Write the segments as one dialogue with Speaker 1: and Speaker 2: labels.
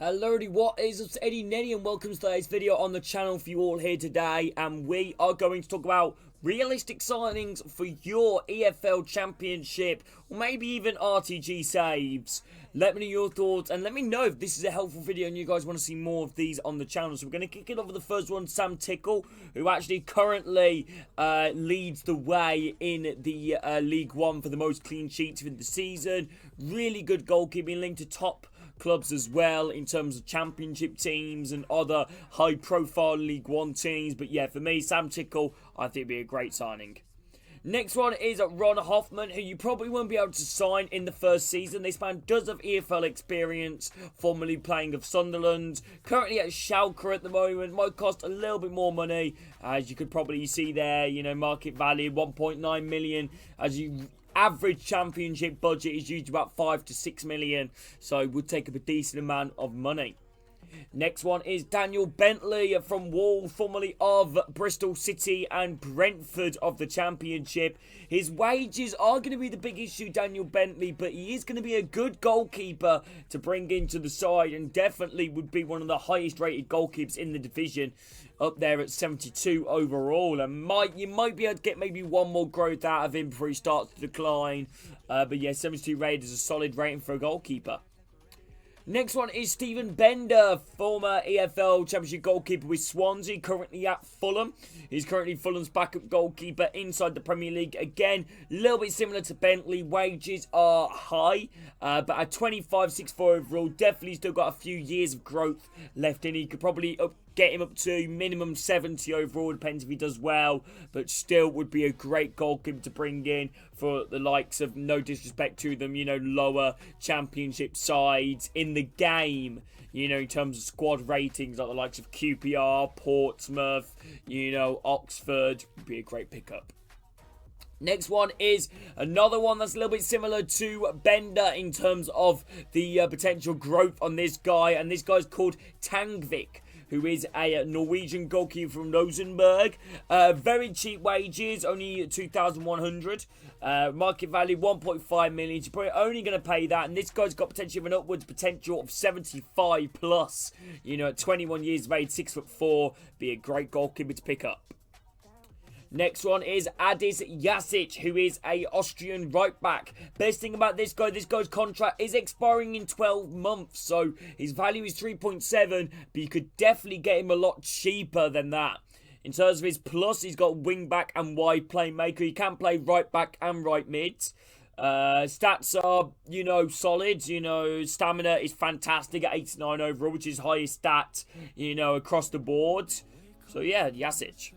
Speaker 1: Hello, what is up? It's Eddie Neddy and welcome to today's video on the channel for you all here today. And we are going to talk about realistic signings for your EFL Championship or maybe even RTG saves. Let me know your thoughts and let me know if this is a helpful video and you guys want to see more of these on the channel. So we're going to kick it off with the first one, Sam Tickle, who actually currently leads the way in the League One for the most clean sheets in the season. Really good goalkeeping, linked to top clubs as well in terms of championship teams and other high profile League One teams. But yeah, for me, Sam Tickle, I think it'd be a great signing. Next one is Ron Hoffman, who you probably won't be able to sign in the first season. This man does have EFL experience, formerly playing of Sunderland, currently at Schalke at the moment, might cost a little bit more money, as you could probably see there, you know, market value 1.9 million, as you average championship budget is usually about 5 to 6 million, so it would take up a decent amount of money. Next one is Daniel Bentley from Wall, formerly of Bristol City and Brentford of the Championship. His wages are going to be the big issue, Daniel Bentley, but he is going to be a good goalkeeper to bring into the side and definitely would be one of the highest rated goalkeepers in the division, up there at 72 overall. And you might be able to get maybe one more growth out of him before he starts to decline. But yeah, 72 rated is a solid rating for a goalkeeper. Next one is Stephen Bender, former EFL Championship goalkeeper with Swansea, currently at Fulham. He's currently Fulham's backup goalkeeper inside the Premier League. Again, a little bit similar to Bentley. Wages are high, but at 25.64 overall, definitely still got a few years of growth left in. He could probably get him up to minimum 70 overall, depends if he does well, but still would be a great goalkeeper to bring in for the likes of, no disrespect to them, you know, lower championship sides in the game, you know, in terms of squad ratings, like the likes of QPR, Portsmouth, you know, Oxford, would be a great pickup. Next one is another one that's a little bit similar to Bender in terms of the potential growth on this guy, and this guy's called Tangvik, who is a Norwegian goalkeeper from Rosenborg. Very cheap wages, only 2,100. Market value 1.5 million. You're probably only going to pay that, and this guy's got potentially of an upwards potential of 75 plus. You know, at 21 years of age, 6'4", be a great goalkeeper to pick up. Next one is Adis Jasic, who is a Austrian right back. Best thing about this guy's contract is expiring in 12 months, so his value is 3.7, but you could definitely get him a lot cheaper than that. In terms of his plus, he's got wing back and wide playmaker. He can play right back and right mid. Stats are, you know, solid. You know, stamina is fantastic at 89 overall, which is highest stat, you know, across the board. So yeah, Jasic.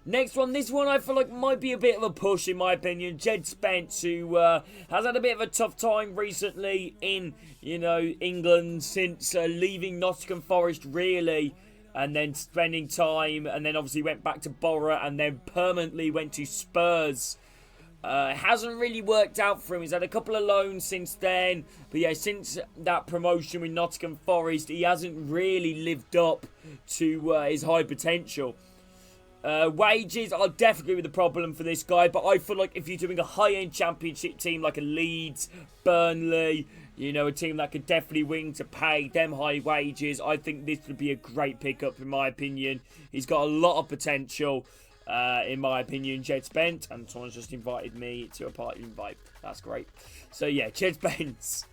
Speaker 1: Next one, this one I feel like might be a bit of a push in my opinion. Jed Spence, who has had a bit of a tough time recently in, you know, England since leaving Nottingham Forest really, and then spending time, and then obviously went back to Borough and then permanently went to Spurs. It hasn't really worked out for him. He's had a couple of loans since then, but yeah, since that promotion with Nottingham Forest, he hasn't really lived up to his high potential. Wages are definitely the problem for this guy, but I feel like if you're doing a high-end championship team like a Leeds, Burnley, you know, a team that could definitely win to pay them high wages, I think this would be a great pickup in my opinion. He's got a lot of potential, in my opinion, Jed Spence, and someone's just invited me to a party invite. That's great. So yeah, Jed Spence.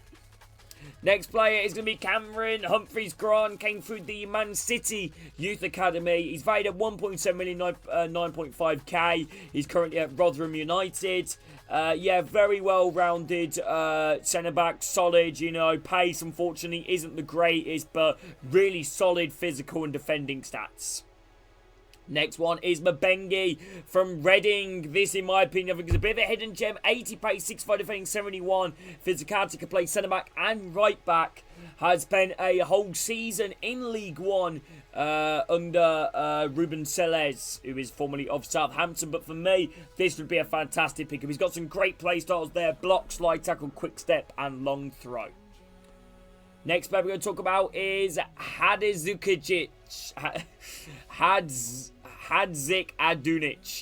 Speaker 1: Next player is going to be Cameron Humphreys-Grant, came through the Man City Youth Academy. He's valued at 1.7 million, 9.5k. He's currently at Rotherham United. Yeah, very well-rounded centre-back, solid, you know. Pace, unfortunately, isn't the greatest, but really solid physical and defending stats. Next one is Mabengi from Reading. This, in my opinion, I think is a bit of a hidden gem. 80 pace, 6'5", defending, 71. Physicality, can play centre-back and right-back. Has spent a whole season in League One under Ruben Seles, who is formerly of Southampton. But for me, this would be a fantastic pickup. He's got some great play styles there. Block, slide, tackle, quick step, and long throw. Next player we're going to talk about is Hadzikadunic.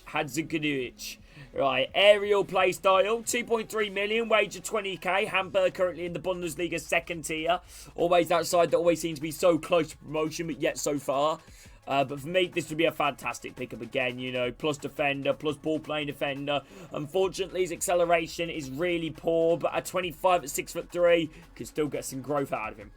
Speaker 1: Hadzikadunic. Right, aerial play style, 2.3 million, wage of 20k. Hamburg currently in the Bundesliga second tier. Always that side that always seems to be so close to promotion, but yet so far. But for me, this would be a fantastic pickup again, you know, plus defender, plus ball-playing defender. Unfortunately, his acceleration is really poor, but at 25 at 6'3", can still get some growth out of him.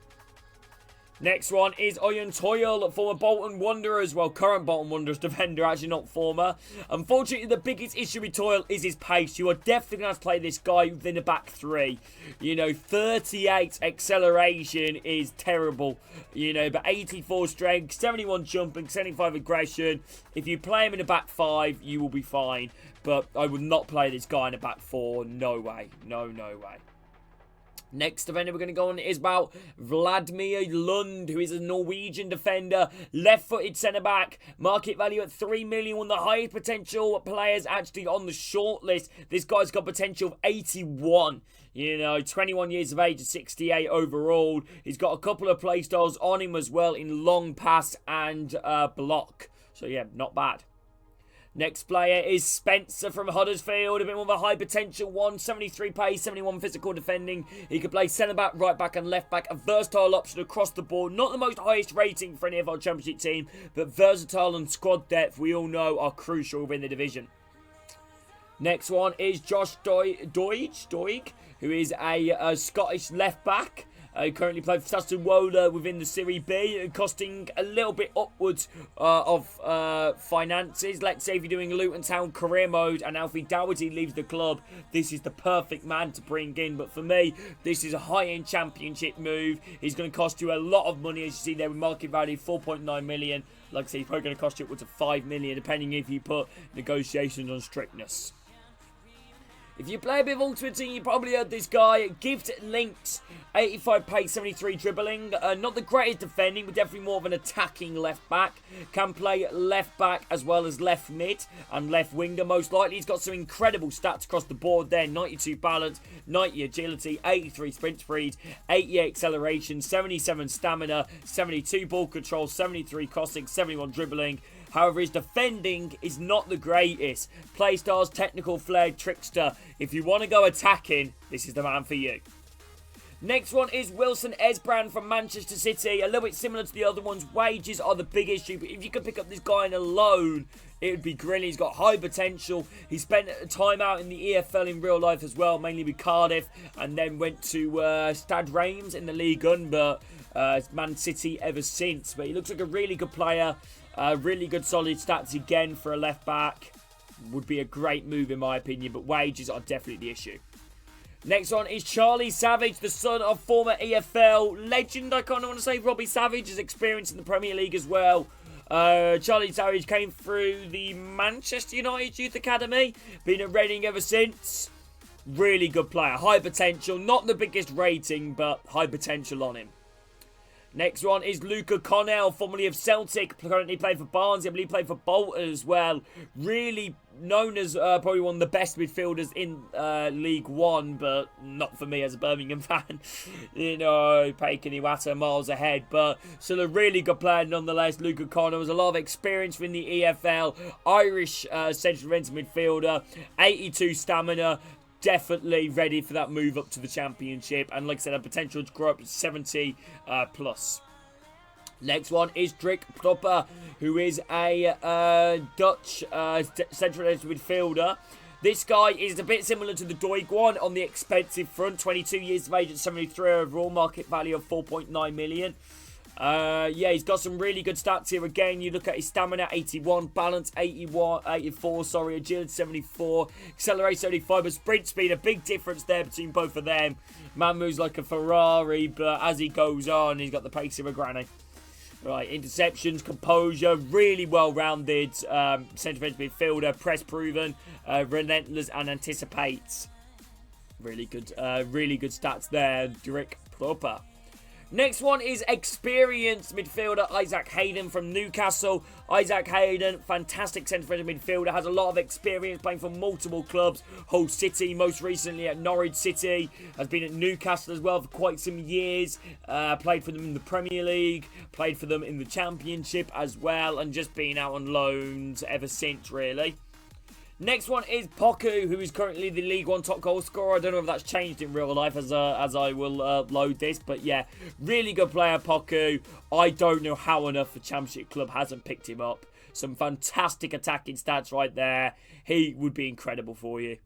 Speaker 1: Next one is Oyen Toyle, former Bolton Wanderers. Well, current Bolton Wanderers defender, actually not former. Unfortunately, the biggest issue with Toyle is his pace. You are definitely going to have to play this guy within a back three. You know, 38 acceleration is terrible. You know, but 84 strength, 71 jumping, 75 aggression. If you play him in a back five, you will be fine. But I would not play this guy in a back four. No way. No way. Next defender we're going to go on is about Vladimir Lund, who is a Norwegian defender, left-footed centre-back, market value at 3 million, one of the highest potential players actually on the shortlist. This guy's got potential of 81. You know, 21 years of age, 68 overall. He's got a couple of play styles on him as well in long pass and block. So yeah, not bad. Next player is Spencer from Huddersfield, a bit more of a high potential one, 73 pace, 71 physical defending. He could play centre-back, right-back and left-back, a versatile option across the board. Not the most highest rating for any of our Championship team, but versatile and squad depth, we all know, are crucial within the division. Next one is Josh Doig, who is a Scottish left-back. Currently played for Sassuolo within the Serie B, costing a little bit upwards of finances. Let's say if you're doing Luton Town career mode and Alfie Doherty leaves the club, this is the perfect man to bring in. But for me, this is a high-end Championship move. He's going to cost you a lot of money, as you see there with market value 4.9 million. Like I say, he's probably going to cost you upwards of 5 million, depending if you put negotiations on strictness. If you play a bit of Ultimate Team, you probably heard this guy. Gift links, 85 pace, 73 dribbling. Not the greatest defending, but definitely more of an attacking left back. Can play left back as well as left mid and left winger most likely. He's got some incredible stats across the board there. 92 balance, 90 agility, 83 sprint speed, 88 acceleration, 77 stamina, 72 ball control, 73 crossing, 71 dribbling. However, his defending is not the greatest. Playstyle's technical flair trickster. If you want to go attacking, this is the man for you. Next one is Wilson Esbrand from Manchester City. A little bit similar to the other ones. Wages are the big issue, but if you could pick up this guy on a loan, it would be brilliant. He's got high potential. He spent time out in the EFL in real life as well, mainly with Cardiff, and then went to Stade Reims in the Ligue 1, but Man City ever since. But he looks like a really good player. Really good solid stats again for a left back. Would be a great move in my opinion, but wages are definitely the issue. Next one is Charlie Savage, the son of former EFL legend, I kind of want to say, Robbie Savage. His experience in the Premier League as well. Charlie Savage came through the Manchester United Youth Academy. Been at Reading ever since. Really good player. High potential. Not the biggest rating, but high potential on him. Next one is Luca Connell, formerly of Celtic, currently played for Barnsley, I believe played for Bolton as well. Really known as probably one of the best midfielders in League One, but not for me as a Birmingham fan. You know, Pacy Iwata miles ahead, but still a really good player nonetheless. Luca Connell has a lot of experience in the EFL, Irish central defensive midfielder, 82 stamina. Definitely ready for that move up to the Championship. And like I said, a potential to grow up to 70 plus. Next one is Dick Plopper, who is a Dutch central midfielder. This guy is a bit similar to the Doig one on the expensive front. 22 years of age at 73 overall. Market value of 4.9 million. Yeah, he's got some really good stats here. Again, you look at his stamina, 81, balance, 84, agility, 74, acceleration, 75, but sprint speed, a big difference there between both of them. Man moves like a Ferrari, but as he goes on, he's got the pace of a granny. Right, interceptions, composure, really well-rounded centre defensive midfielder, press proven, relentless and anticipates. Really good stats there, Dick Plopper. Next one is experienced midfielder Isaac Hayden from Newcastle. Isaac Hayden, fantastic centre midfielder, has a lot of experience playing for multiple clubs. Hull City, most recently at Norwich City. Has been at Newcastle as well for quite some years. Played for them in the Premier League. Played for them in the Championship as well. And just been out on loans ever since, really. Next one is Poku, who is currently the League One top goal scorer. I don't know if that's changed in real life as I will load this. But yeah, really good player, Poku. I don't know how on earth the Championship club hasn't picked him up. Some fantastic attacking stats right there. He would be incredible for you.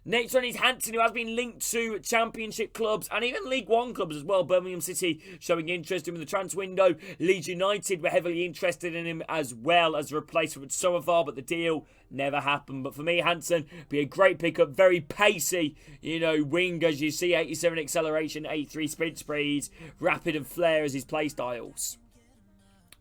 Speaker 1: Next one is Hansen, who has been linked to Championship clubs and even League One clubs as well. Birmingham City showing interest in him in the transfer window. Leeds United were heavily interested in him as well as a replacement with Sommervar, but the deal never happened. But for me, Hansen be a great pickup. Very pacey, wing, as you see. 87 acceleration, 83 sprint speeds, rapid and flair as his play styles.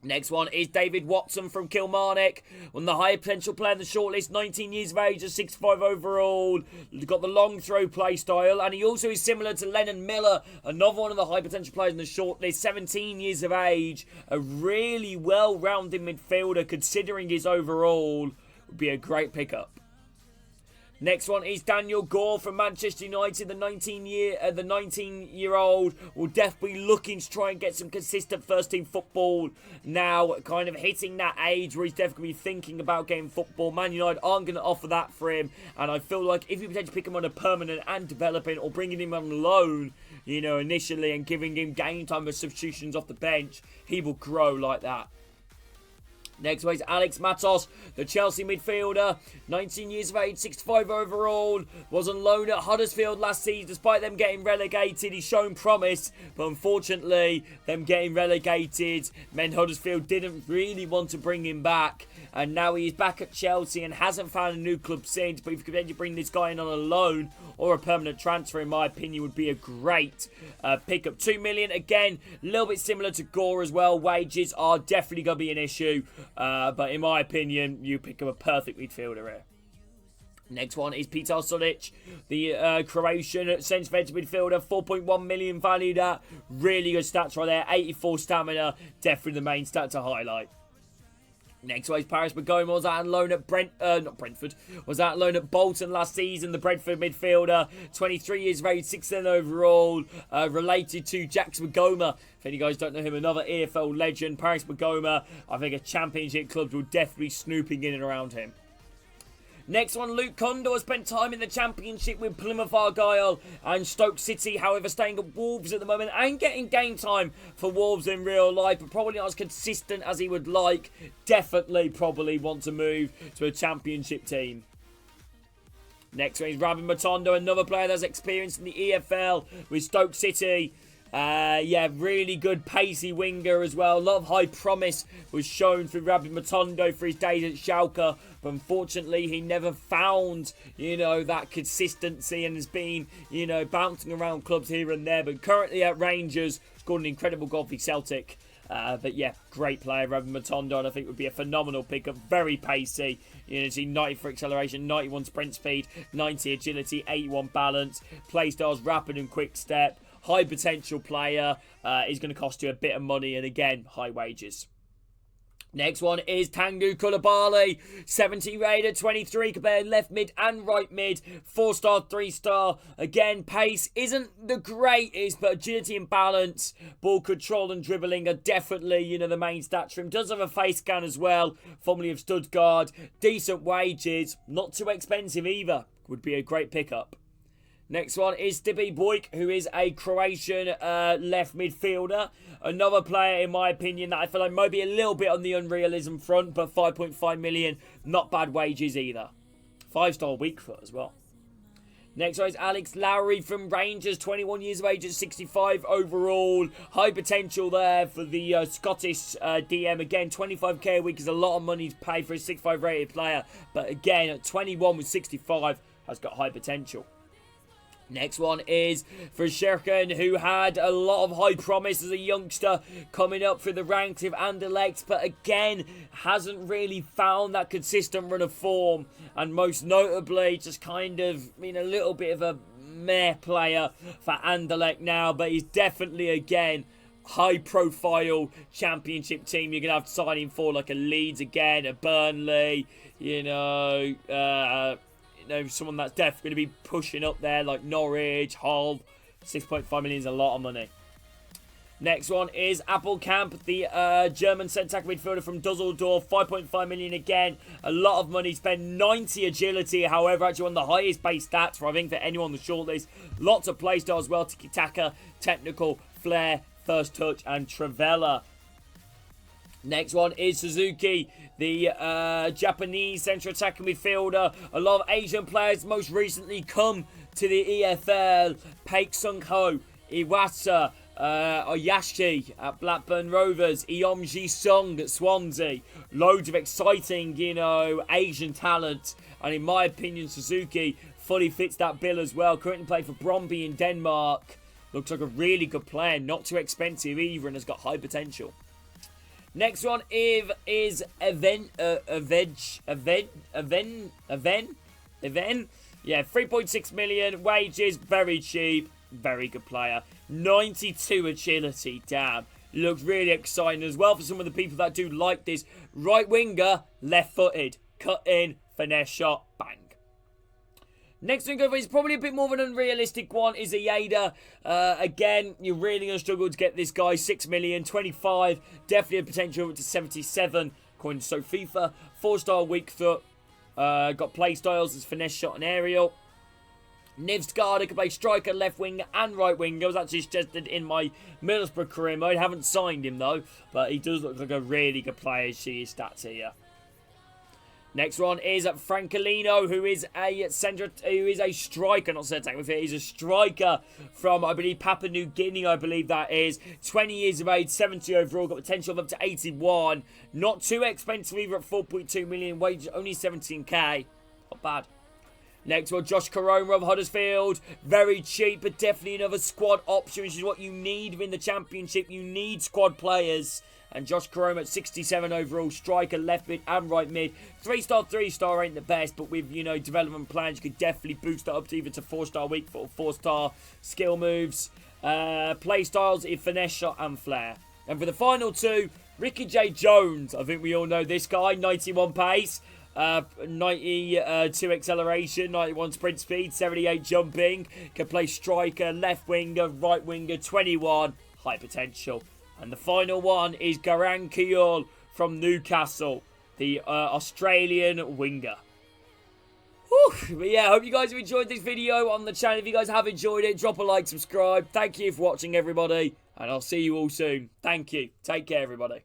Speaker 1: Next one is David Watson from Kilmarnock. One of the higher potential player in the shortlist. 19 years of age, a 6'5" overall. Got the long throw play style. And he also is similar to Lennon Miller. Another one of the high potential players in the shortlist. 17 years of age. A really well-rounded midfielder considering his overall. Would be a great pickup. Next one is Daniel Gore from Manchester United. The 19-year-old will definitely be looking to try and get some consistent first-team football now, kind of hitting that age where he's definitely thinking about getting football. Man United aren't going to offer that for him, and I feel like if you potentially pick him on a permanent and developing, or bringing him on loan, initially, and giving him game time with substitutions off the bench, he will grow like that. Next one is Alex Matos, the Chelsea midfielder. 19 years of age, 65 overall. Was on loan at Huddersfield last season. Despite them getting relegated, he's shown promise. But unfortunately, them getting relegated meant Huddersfield didn't really want to bring him back. And now he's back at Chelsea and hasn't found a new club since. But if you could potentially bring this guy in on a loan or a permanent transfer, in my opinion, would be a great pickup. 2 million, again, a little bit similar to Gore as well. Wages are definitely going to be an issue. But in my opinion, you pick up a perfect midfielder here. Next one is Petar Sulic, the Croatian centre midfielder. 4.1 million valued at. Really good stats right there. 84 stamina. Definitely the main stat to highlight. Next one is Paris Magoma. Was out on loan at Brentford. Was out on loan at Bolton last season. The Brentford midfielder. 23 years of age, 6'10" overall. Related to Jax Magoma. If any guys don't know him, another EFL legend. Paris Magoma. I think a Championship clubs will definitely be snooping in and around him. Next one, Luke Condor spent time in the Championship with Plymouth Argyle and Stoke City. However, staying at Wolves at the moment and getting game time for Wolves in real life, but probably not as consistent as he would like. Definitely probably want to move to a Championship team. Next one is Rabin Matondo, another player that's experienced in the EFL with Stoke City. Really good pacey winger as well. A lot of high promise was shown through Rabbi Matondo for his days at Schalke. But unfortunately, he never found, that consistency and has been, bouncing around clubs here and there. But currently at Rangers, scored an incredible goal for Celtic. But yeah, great player, Rabbi Matondo, and I think would be a phenomenal pickup. Very pacey. See 90 for acceleration, 91 sprint speed, 90 agility, 81 balance. Play styles rapid and quick step. High potential player, is going to cost you a bit of money, and again, high wages. Next one is Tanguy Koulibaly, 70 rated, 23 compared left mid and right mid, 4-star, 3-star. Again, pace isn't the greatest, but agility and balance, ball control and dribbling are definitely, the main stats for him. Does have a face scan as well, formerly of Stuttgart. Decent wages, not too expensive either. Would be a great pickup. Next one is Stipe Bojk, who is a Croatian left midfielder. Another player, in my opinion, that I feel like might be a little bit on the unrealism front, but 5.5 million, not bad wages either. 5-star weak foot as well. Next one is Alex Lowry from Rangers, 21 years of age at 65 overall. High potential there for the Scottish DM. Again, 25k a week is a lot of money to pay for a 6'5" rated player. But again, at 21 with 65, has got high potential. Next one is for Sherkin, who had a lot of high promise as a youngster coming up through the ranks of Anderlecht, but again, hasn't really found that consistent run of form, and most notably, just kind of been a little bit of a meh player for Anderlecht now, but he's definitely, again, high-profile Championship team you're going to have to sign him for, like a Leeds again, a Burnley, someone that's definitely going to be pushing up there, like Norwich, Hull. 6.5 million is a lot of money. Next one is Appelkamp, the German centre-back midfielder from Dusseldorf. 5.5 million again. A lot of money spent. 90 agility, however, actually one of the highest base stats for, I think, for anyone on the shortlist. Lots of playstyle as well. Tiki-taka, technical, flair, first touch, and Trivela. Next one is Suzuki, the Japanese central attacking midfielder. A lot of Asian players most recently come to the EFL. Paik Sung-ho, Iwasa, Oyashi at Blackburn Rovers, Eom Ji-sung at Swansea. Loads of exciting, Asian talent. And in my opinion, Suzuki fully fits that bill as well. Currently playing for Brøndby in Denmark. Looks like a really good player. Not too expensive either and has got high potential. Next one is Even. Yeah, 3.6 million. Wages, very cheap. Very good player. 92 agility, damn. Looks really exciting as well for some of the people that do like this. Right winger, left-footed. Cut in, finesse shot, bang. Next thing over is probably a bit more of an unrealistic one is Ayada. Again, you're really going to struggle to get this guy. 6 million, 25. Definitely a potential up to 77. According to SoFIFA. 4-star weak foot. Got play styles as finesse shot and aerial. Nivsgaard can play striker, left winger and right winger. I was actually suggested in my Middlesbrough career mode. Haven't signed him though. But he does look like a really good player. See his stats here. Next one is Francolino, who is a striker, not centre attack midfielder. He's a striker from, I believe, Papua New Guinea, I believe that is. 20 years of age, 70 overall, got potential of up to 81. Not too expensive either at 4.2 million, wages only 17k. Not bad. Next one, Josh Koroma of Huddersfield. Very cheap, but definitely another squad option, which is what you need in the Championship. You need squad players. And Josh Koroma at 67 overall, striker, left mid and right mid. 3-star, 3-star ain't the best, but with, development plans, you could definitely boost that up to either to 4-star weak foot or 4-star skill moves. Play styles, finesse shot and flair. And for the final two, Ricky J. Jones. I think we all know this guy. 91 pace, 92 acceleration, 91 sprint speed, 78 jumping. Can play striker, left winger, right winger, 21. High potential. And the final one is Garang Kiyol from Newcastle, the Australian winger. Whew. But yeah, I hope you guys have enjoyed this video on the channel. If you guys have enjoyed it, drop a like, subscribe. Thank you for watching, everybody. And I'll see you all soon. Thank you. Take care, everybody.